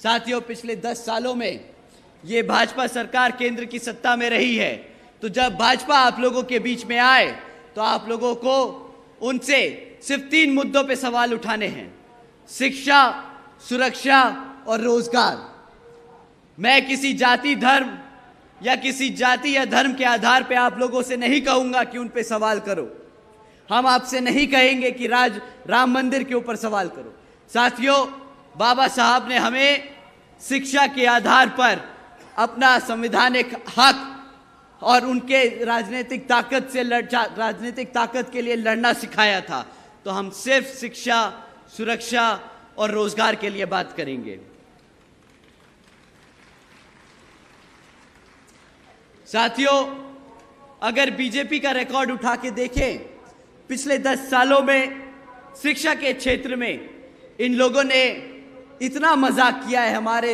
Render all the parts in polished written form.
साथियों, पिछले 10 सालों में ये भाजपा सरकार केंद्र की सत्ता में रही है, तो जब भाजपा आप लोगों के बीच में आए तो आप लोगों को उनसे सिर्फ 3 मुद्दों पे सवाल उठाने हैं: शिक्षा, सुरक्षा और रोजगार। मैं किसी जाति, धर्म या किसी जाति या धर्म के आधार पे आप लोगों से नहीं कहूंगा कि उन पे सवाल करो। हम आपसे नहीं कहेंगे कि राम मंदिर के ऊपर सवाल करो। साथियों, बाबा साहब ने हमें शिक्षा के आधार पर अपना संवैधानिक हक और उनके राजनीतिक ताकत के लिए लड़ना सिखाया था। तो हम सिर्फ शिक्षा, सुरक्षा और रोजगार के लिए बात करेंगे। साथियों, अगर बीजेपी का रिकॉर्ड उठा के देखें, पिछले 10 सालों में शिक्षा के क्षेत्र में इन लोगों ने इतना मजाक किया है हमारे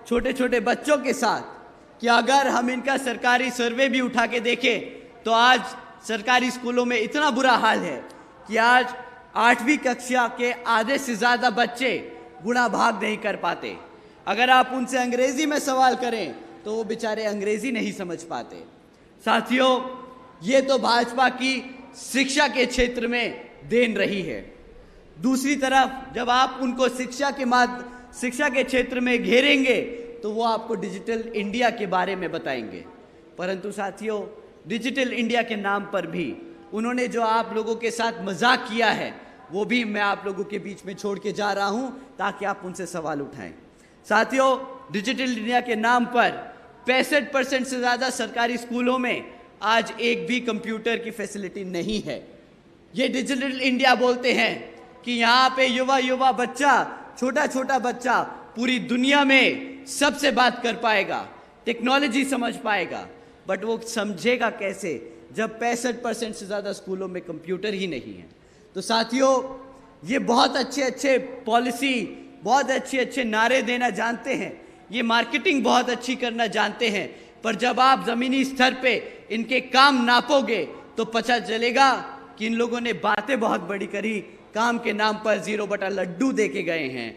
छोटे छोटे बच्चों के साथ कि अगर हम इनका सरकारी सर्वे भी उठा के देखें तो आज सरकारी स्कूलों में इतना बुरा हाल है कि आज 8वीं कक्षा के आधे से ज़्यादा बच्चे गुणा भाग नहीं कर पाते। अगर आप उनसे अंग्रेजी में सवाल करें तो वो बेचारे अंग्रेजी नहीं समझ पाते। साथियों, ये तो भाजपा की शिक्षा के क्षेत्र में देन रही है। दूसरी तरफ जब आप उनको शिक्षा के क्षेत्र में घेरेंगे तो वो आपको डिजिटल इंडिया के बारे में बताएंगे। परंतु साथियों, डिजिटल इंडिया के नाम पर भी उन्होंने जो आप लोगों के साथ मजाक किया है वो भी मैं आप लोगों के बीच में छोड़ के जा रहा हूं ताकि आप उनसे सवाल उठाएं। साथियों, डिजिटल इंडिया के नाम पर 65% से ज़्यादा सरकारी स्कूलों में आज एक भी कंप्यूटर की फैसिलिटी नहीं है। ये डिजिटल इंडिया बोलते हैं कि यहाँ पे युवा बच्चा, छोटा बच्चा पूरी दुनिया में सबसे बात कर पाएगा, टेक्नोलॉजी समझ पाएगा, बट वो समझेगा कैसे जब 65% से ज़्यादा स्कूलों में कंप्यूटर ही नहीं है। तो साथियों, ये बहुत अच्छे पॉलिसी, बहुत अच्छे नारे देना जानते हैं, ये मार्केटिंग बहुत अच्छी करना जानते हैं, पर जब आप ज़मीनी स्तर पे इनके काम नापोगे तो पता चलेगा कि इन लोगों ने बातें बहुत बड़ी करी, काम के नाम पर 0 बटा लड्डू दे के गए हैं।